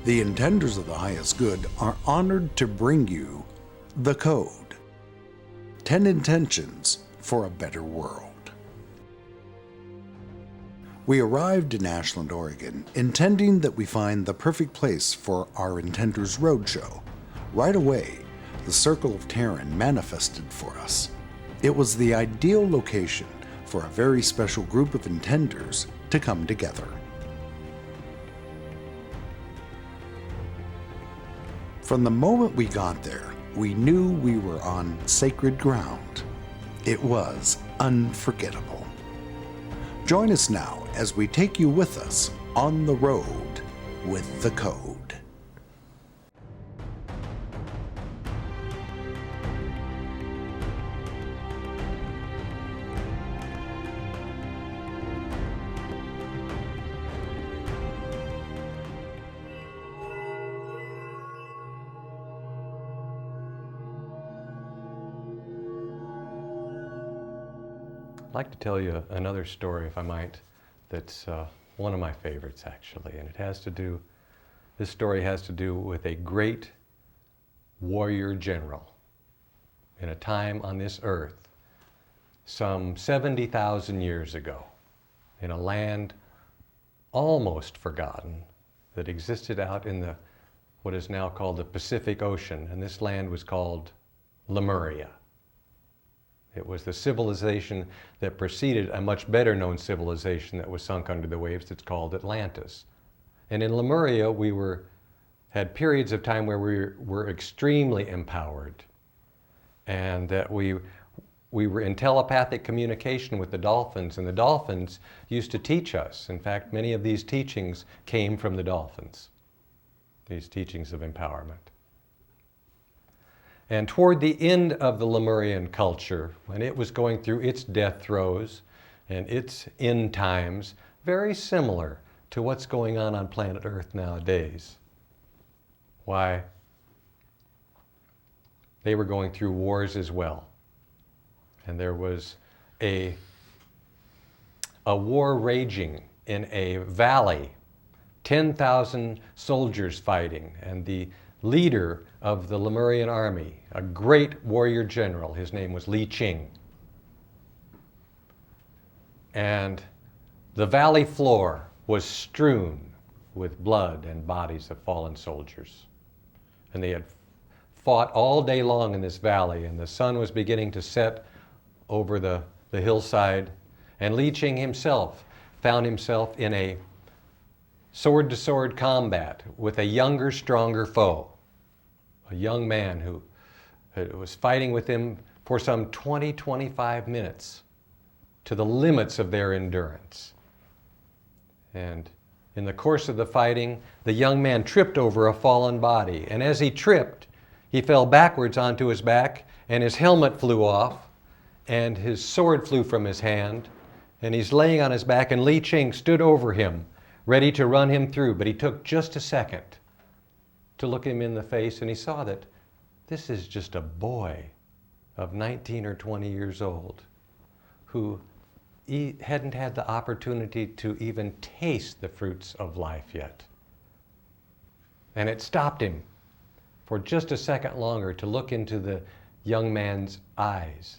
The intenders of the highest good are honored to bring you The Code: 10 Intentions for a Better World. We arrived in Ashland, Oregon, intending that we find the perfect place for our Intenders Roadshow. Right away, the Circle of Terran manifested for us. It was the ideal location for a very special group of Intenders to come together. From the moment we got there, we knew we were on sacred ground. It was unforgettable. Join us now as we take you with us on the road with The Code. I'd like to tell you another story, if I might, that's one of my favorites, actually. And this story has to do with a great warrior general in a time on this earth some 70,000 years ago, in a land almost forgotten that existed out in what is now called the Pacific Ocean. And this land was called Lemuria. It was the civilization that preceded a much better known civilization that was sunk under the waves that's called Atlantis. And in Lemuria, we had periods of time where we were extremely empowered, and that we were in telepathic communication with the dolphins, and the dolphins used to teach us. In fact, many of these teachings came from the dolphins, these teachings of empowerment. And toward the end of the Lemurian culture, when it was going through its death throes and its end times, very similar to what's going on planet Earth nowadays. Why? They were going through wars as well. And there was a war raging in a valley, 10,000 soldiers fighting, and the leader of the Lemurian army, a great warrior general. His name was Li Ching. And the valley floor was strewn with blood and bodies of fallen soldiers. And they had fought all day long in this valley, and the sun was beginning to set over the hillside. And Li Ching himself found himself in a sword-to-sword combat with a younger, stronger foe. A young man who was fighting with him for some 20-25 minutes to the limits of their endurance. And in the course of the fighting, the young man tripped over a fallen body. And as he tripped, he fell backwards onto his back, and his helmet flew off, and his sword flew from his hand, and he's laying on his back, and Li Ching stood over him, ready to run him through, but he took just a second to look him in the face, and he saw that this is just a boy of 19 or 20 years old who hadn't had the opportunity to even taste the fruits of life yet. And it stopped him for just a second longer to look into the young man's eyes.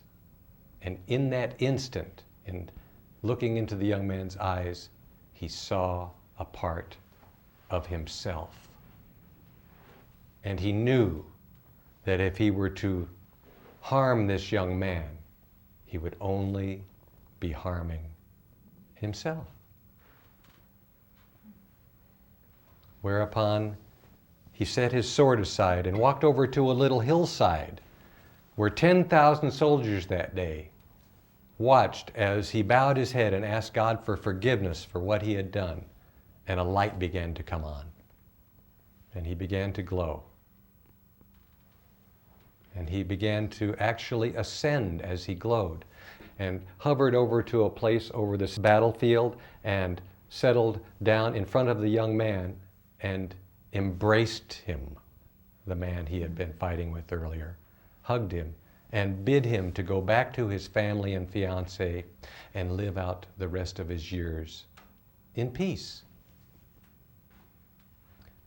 And in that instant, in looking into the young man's eyes, he saw a part of himself. And he knew that if he were to harm this young man, he would only be harming himself. Whereupon he set his sword aside and walked over to a little hillside where 10,000 soldiers that day watched as he bowed his head and asked God for forgiveness for what he had done. And a light began to come on, and he began to glow. And he began to actually ascend as he glowed, and hovered over to a place over this battlefield and settled down in front of the young man and embraced him, the man he had been fighting with earlier, hugged him, and bid him to go back to his family and fiancée and live out the rest of his years in peace.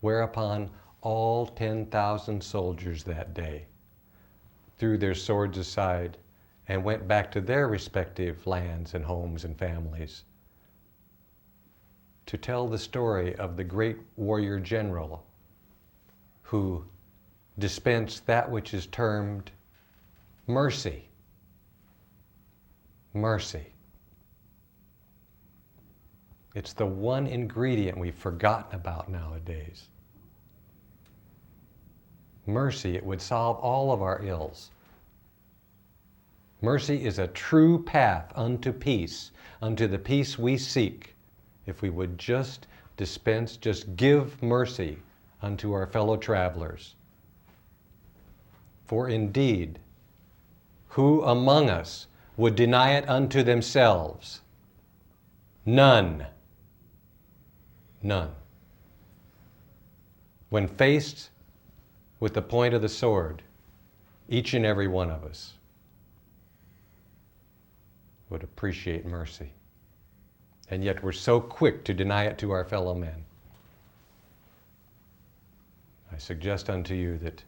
Whereupon all 10,000 soldiers that day threw their swords aside and went back to their respective lands and homes and families to tell the story of the great warrior general who dispensed that which is termed mercy. Mercy. It's the one ingredient we've forgotten about nowadays. Mercy, it would solve all of our ills. Mercy is a true path unto peace, unto the peace we seek, if we would just dispense, just give mercy unto our fellow travelers. For indeed, who among us would deny it unto themselves? None. None. When faced with the point of the sword, each and every one of us would appreciate mercy. And yet we're so quick to deny it to our fellow men. I suggest unto you that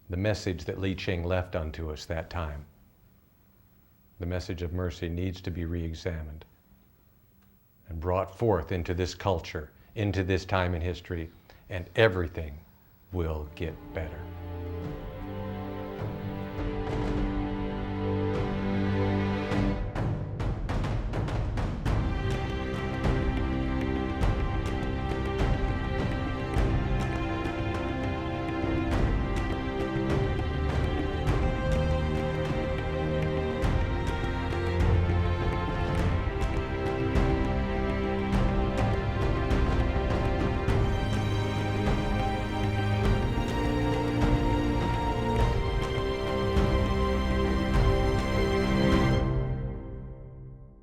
the message that Li Ching left unto us that time, the message of mercy, needs to be re-examined and brought forth into this culture, into this time in history, and everything will get better.